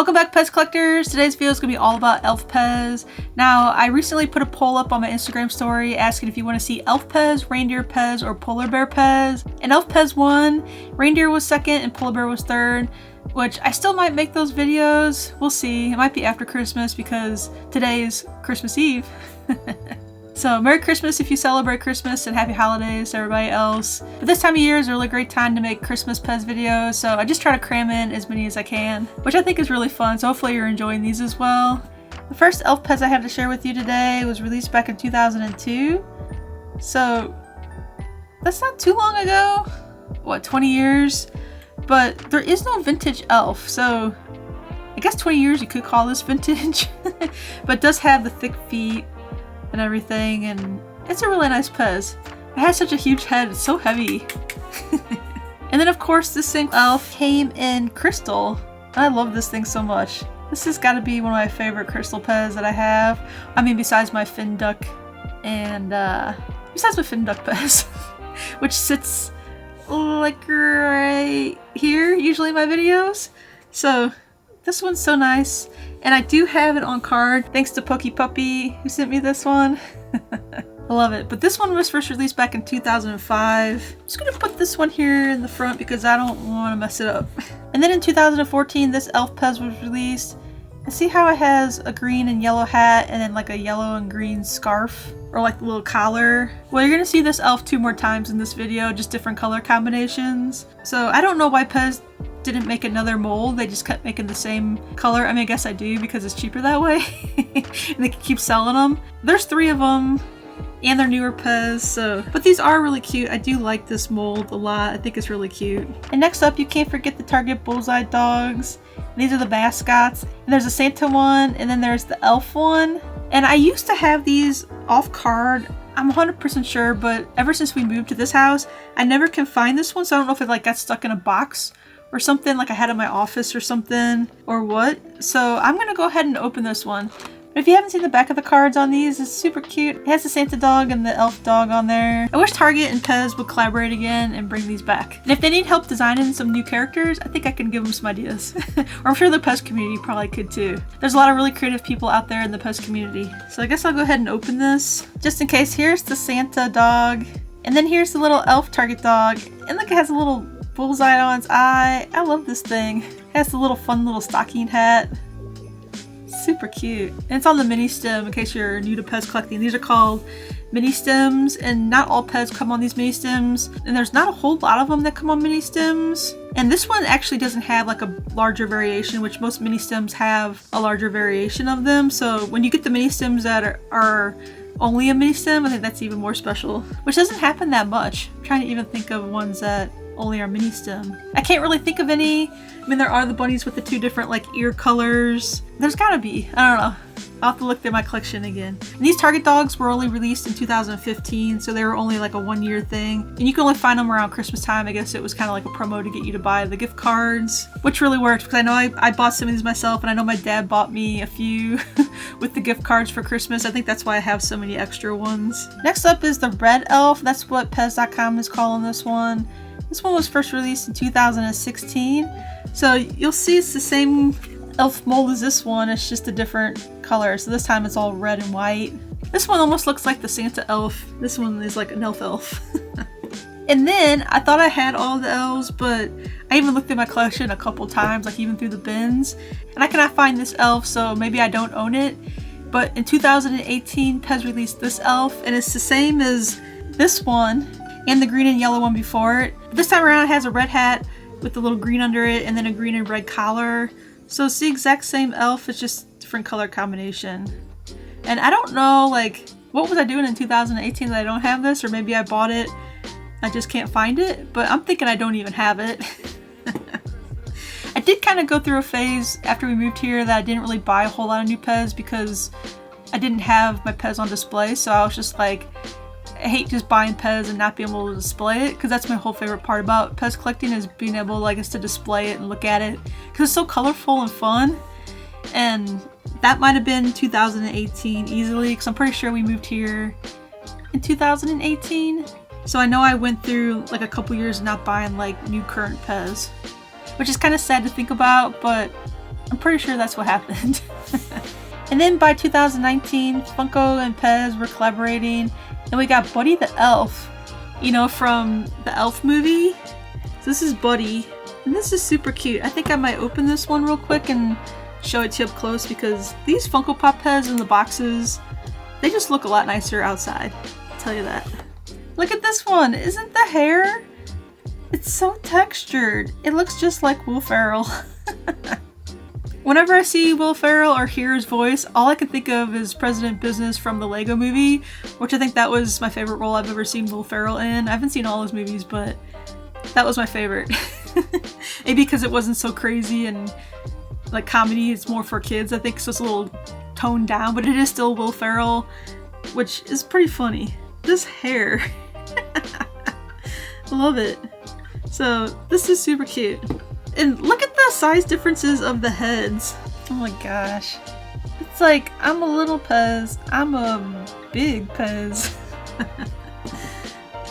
Welcome back, PEZ collectors. Today's video is going to be all about Elf PEZ. Now, I recently put a poll up on my Instagram story asking if you want to see Elf PEZ, Reindeer PEZ, or Polar Bear PEZ. And Elf PEZ won, Reindeer was second, and Polar Bear was third, which I still might make those videos. We'll see. It might be after Christmas because today is Christmas Eve. So Merry Christmas if you celebrate Christmas, and Happy Holidays to everybody else. But this time of year is a really great time to make Christmas PEZ videos, so I just try to cram in as many as I can, which I think is really fun, so hopefully you're enjoying these as well. The first Elf PEZ I have to share with you today was released back in 2002, so that's not too long ago, what, 20 years? But there is no vintage Elf, so I guess 20 years you could call this vintage, but it does have the thick feet and everything, and it's a really nice PEZ. It has such a huge head, it's so heavy. And then of course this thing Elf came in crystal. I love this thing so much. This has got to be one of my favorite crystal PEZ that I have. I mean, besides my Fin Duck and besides my Fin Duck PEZ, which sits like right here usually in my videos. So this one's so nice, and I do have it on card thanks to Pokey Puppy who sent me this one. I love it. But this one was first released back in 2005. I'm just gonna put this one here in the front because I don't want to mess it up. And then in 2014 this Elf PEZ was released. And see how it has a green and yellow hat and then like a yellow and green scarf or like the little collar? Well, you're gonna see this elf 2 more times in this video, just different color combinations. So I don't know why PEZ didn't make another mold. They just kept making the same color. I mean, I guess I do because it's cheaper that way. And they can keep selling them. There's 3 of them and they're newer PEZ, so. But these are really cute. I do like this mold a lot. I think it's really cute. And next up, you can't forget the Target Bullseye dogs. These are the mascots. And there's a Santa one, and then there's the Elf one. And I used to have these off card, I'm 100% sure, but ever since we moved to this house, I never can find this one, so I don't know if it like got stuck in a box or something like I had in my office or something, or what. So I'm gonna go ahead and open this one. But if you haven't seen the back of the cards on these, it's super cute. It has the Santa dog and the Elf dog on there. I wish Target and PEZ would collaborate again and bring these back. And if they need help designing some new characters, I think I can give them some ideas. Or I'm sure the PEZ community probably could too. There's a lot of really creative people out there in the PEZ community. So I guess I'll go ahead and open this. Just in case, here's the Santa dog. And then here's the little Elf Target dog. And look, it has a little bullseye on its eye. I love this thing. It has the little fun little stocking hat. Super cute. And it's on the mini stem in case you're new to PEZ collecting. These are called mini stems, and not all PEZ come on these mini stems, and there's not a whole lot of them that come on mini stems. And this one actually doesn't have like a larger variation, which most mini stems have a larger variation of them. So when you get the mini stems that are only a mini stem, I think that's even more special, which doesn't happen that much. I'm trying to even think of ones that only are mini stem. I can't really think of any. I mean, there are the bunnies with the 2 different like ear colors. There's gotta be. I don't know. I'll have to look through my collection again. And these Target dogs were only released in 2015, so they were only like a 1-year thing. And you can only find them around Christmas time. I guess it was kind of like a promo to get you to buy the gift cards, which really worked because I know I bought some of these myself, and I know my dad bought me a few with the gift cards for Christmas. I think that's why I have so many extra ones. Next up is the Red Elf. That's what PEZ.com is calling this one. This one was first released in 2016. So you'll see it's the same elf mold as this one, it's just a different color. So this time it's all red and white. This one almost looks like the Santa elf. This one is like an elf. And then I thought I had all the elves, but I even looked through my collection a couple times, like even through the bins, and I cannot find this elf, so maybe I don't own it. But in 2018, PEZ released this elf, and it's the same as this one and the green and yellow one before it. This time around it has a red hat with a little green under it and then a green and red collar. So it's the exact same elf, it's just different color combination. And I don't know, like, what was I doing in 2018 that I don't have this? Or maybe I bought it, I just can't find it. But I'm thinking I don't even have it. I did kind of go through a phase after we moved here that I didn't really buy a whole lot of new PEZ because I didn't have my PEZ on display. So I was just like, I hate just buying PEZ and not being able to display it, because that's my whole favorite part about PEZ collecting, is being able, like, is to display it and look at it because it's so colorful and fun. And that might have been 2018 easily, because I'm pretty sure we moved here in 2018. So I know I went through like a couple years not buying like new current PEZ, which is kind of sad to think about, but I'm pretty sure that's what happened. And then by 2019, Funko and PEZ were collaborating, and we got Buddy the Elf, you know, from the Elf movie. So this is Buddy, and this is super cute. I think I might open this one real quick and show it to you up close, because these Funko Pop PEZ in the boxes, they just look a lot nicer outside. I'll tell you that. Look at this one. Isn't the hair? It's so textured. It looks just like Will Ferrell. Whenever I see Will Ferrell or hear his voice, all I can think of is President Business from the Lego Movie, which I think that was my favorite role I've ever seen Will Ferrell in. I haven't seen all his movies, but that was my favorite. Maybe because it wasn't so crazy and like comedy, it's more for kids, I think, so it's a little toned down, but it is still Will Ferrell, which is pretty funny. This hair. I love it. So this is super cute. And look at the size differences of the heads. Oh my gosh. It's like, I'm a little PEZ, I'm a big PEZ.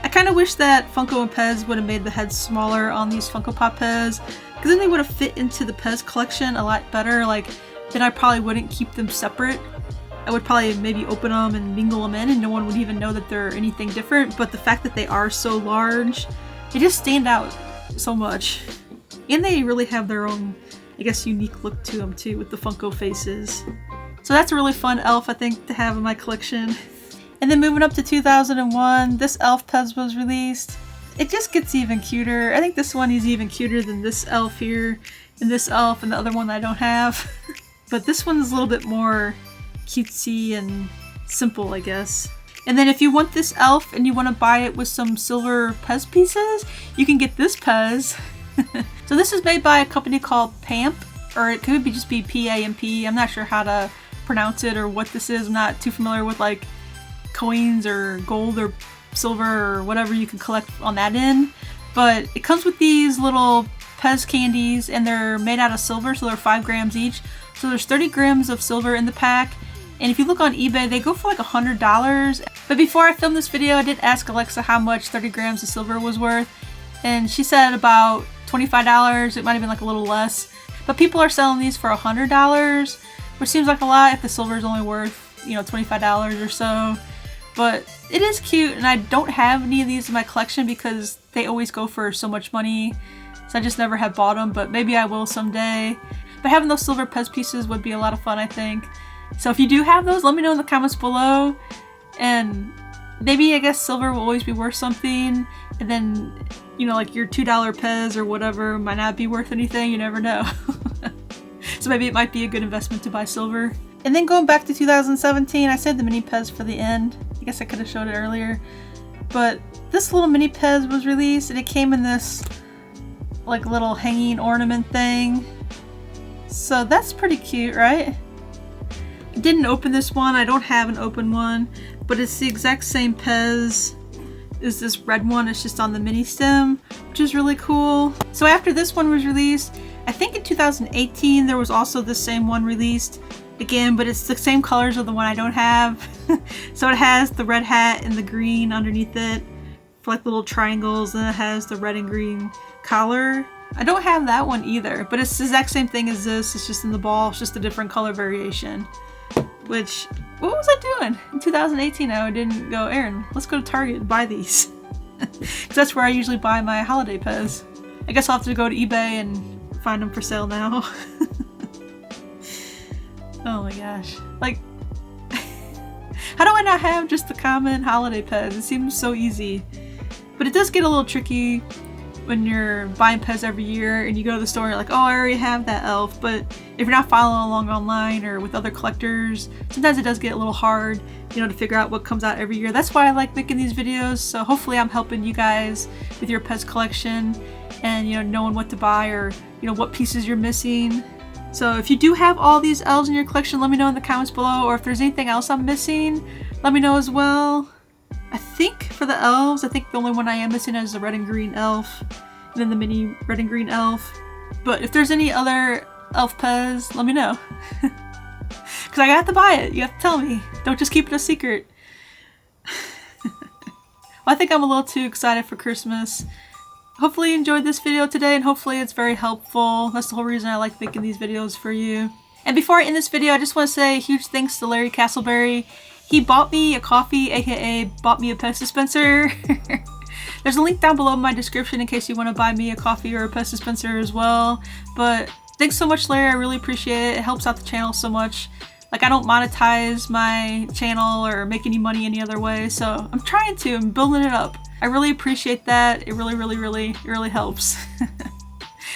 I kind of wish that Funko and PEZ would have made the heads smaller on these Funko Pop PEZ, because then they would have fit into the PEZ collection a lot better. Like, then I probably wouldn't keep them separate. I would probably maybe open them and mingle them in and no one would even know that they're anything different, but the fact that they are so large, they just stand out so much. And they really have their own, I guess, unique look to them too, with the Funko faces. So that's a really fun elf, I think, to have in my collection. And then moving up to 2001, this Elf PEZ was released. It just gets even cuter. I think this one is even cuter than this elf here, and this elf, and the other one that I don't have. But this one is a little bit more cutesy and simple, I guess. And then if you want this elf and you want to buy it with some silver PEZ pieces, you can get this PEZ. So this is made by a company called PAMP, or it could just be PAMP. I'm not sure how to pronounce it or what this is. I'm not too familiar with like coins or gold or silver or whatever you can collect on that end. But it comes with these little PEZ candies and they're made out of silver, so they're 5 grams each. So there's 30 grams of silver in the pack. And if you look on eBay, they go for like $100. But before I filmed this video, I did ask Alexa how much 30 grams of silver was worth. And she said about $25. It might have been like a little less. But people are selling these for $100, which seems like a lot if the silver is only worth, you know, $25 or so. But it is cute, and I don't have any of these in my collection because they always go for so much money. So I just never have bought them, but maybe I will someday. But having those silver PEZ pieces would be a lot of fun, I think. So if you do have those, let me know in the comments below. And maybe, I guess, silver will always be worth something. And then, you know, like your $2 PEZ or whatever might not be worth anything. You never know. So maybe it might be a good investment to buy silver. And then going back to 2017, I saved the mini PEZ for the end. I guess I could have showed it earlier. But this little mini PEZ was released and it came in this like little hanging ornament thing. So that's pretty cute, right? I didn't open this one. I don't have an open one, but it's the exact same PEZ as this red one. It's just on the mini stem, which is really cool. So after this one was released, I think in 2018 there was also the same one released again, but it's the same colors of the one I don't have. So it has the red hat and the green underneath it for like little triangles, and it has the red and green collar. I don't have that one either, but it's the exact same thing as this. It's just in the ball. It's just a different color variation. Which, what was I doing? In 2018, I didn't go, Erin, let's go to Target and buy these. Because that's where I usually buy my holiday PEZ. I guess I'll have to go to eBay and find them for sale now. Oh my gosh. Like, how do I not have just the common holiday PEZ? It seems so easy. But it does get a little tricky when you're buying PEZ every year and you go to the store and you're like, oh, I already have that elf. But if you're not following along online or with other collectors, sometimes it does get a little hard, you know, to figure out what comes out every year. That's why I like making these videos. So hopefully I'm helping you guys with your PEZ collection and, you know, knowing what to buy or, you know, what pieces you're missing. So if you do have all these elves in your collection, let me know in the comments below. Or if there's anything else I'm missing, let me know as well. I think for the elves, I think the only one I am missing is the red and green elf, and then the mini red and green elf. But if there's any other elf PEZ, let me know. Because I have to buy it. You have to tell me. Don't just keep it a secret. Well, I think I'm a little too excited for Christmas. hopefully you enjoyed this video today, and hopefully it's very helpful. That's the whole reason I like making these videos for you. And before I end this video, I just want to say a huge thanks to Larry Castleberry. He bought me a coffee, aka bought me a PEZ dispenser. There's a link down below in my description in case you want to buy me a coffee or a PEZ dispenser as well. But thanks so much, Larry. I really appreciate it. It helps out the channel so much. Like, I don't monetize my channel or make any money any other way, so I'm trying to. I'm building it up. I really appreciate that. It really helps.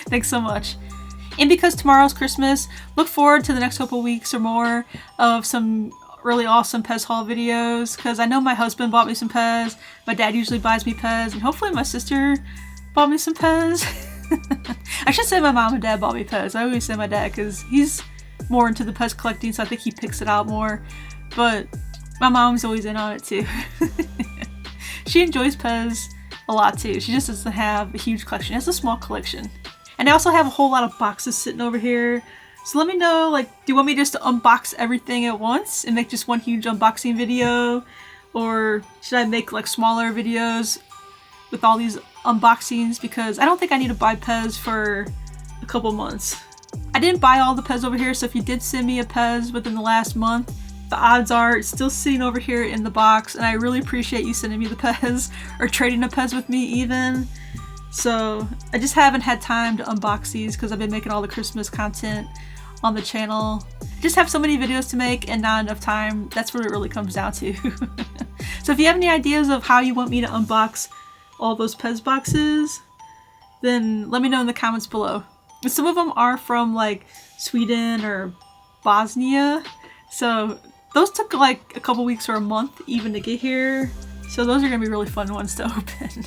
Thanks so much. And because tomorrow's Christmas, look forward to the next couple weeks or more of some really awesome PEZ haul videos, because I know my husband bought me some PEZ, my dad usually buys me PEZ, and hopefully my sister bought me some PEZ. I should say my mom and dad bought me PEZ. I always say my dad because he's more into the PEZ collecting, so I think he picks it out more, but my mom's always in on it too. She enjoys PEZ a lot too. She just doesn't have a huge collection. She has a small collection. And I also have a whole lot of boxes sitting over here. So let me know, like, do you want me just to unbox everything at once and make just one huge unboxing video? Or should I make like smaller videos with all these unboxings? Because I don't think I need to buy PEZ for a couple months. I didn't buy all the PEZ over here, so if you did send me a PEZ within the last month, the odds are it's still sitting over here in the box, and I really appreciate you sending me the PEZ or trading a PEZ with me even. So I just haven't had time to unbox these because I've been making all the Christmas content on the channel. I just have so many videos to make and not enough time. That's what it really comes down to. So if you have any ideas of how you want me to unbox all those PEZ boxes, then let me know in the comments below. And some of them are from like Sweden or Bosnia, so those took like a couple weeks or a month even to get here. So those are gonna be really fun ones to open.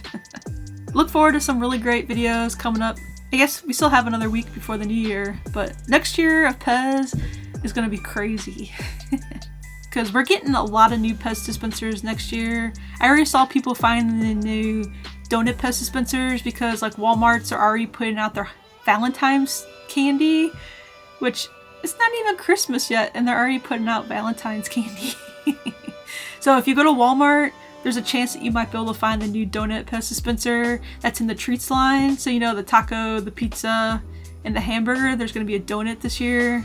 Look forward to some really great videos coming up. I guess we still have another week before the new year, but next year of PEZ is gonna be crazy. Because we're getting a lot of new PEZ dispensers next year. I already saw people finding the new donut PEZ dispensers because like Walmarts are already putting out their Valentine's candy, which it's not even Christmas yet and they're already putting out Valentine's candy. So if you go to Walmart, there's a chance that you might be able to find the new donut PEZ dispenser that's in the treats line. So you know, the taco, the pizza, and the hamburger, there's going to be a donut this year.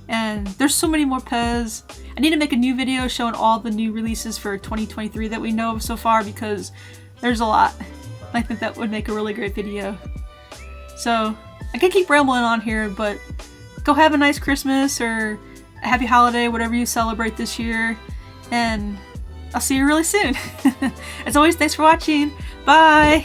And there's so many more PEZ. I need to make a new video showing all the new releases for 2023 that we know of so far because there's a lot. I think that would make a really great video. So I could keep rambling on here, but go have a nice Christmas or a happy holiday, whatever you celebrate this year. And I'll see you really soon. As always, thanks for watching. Bye!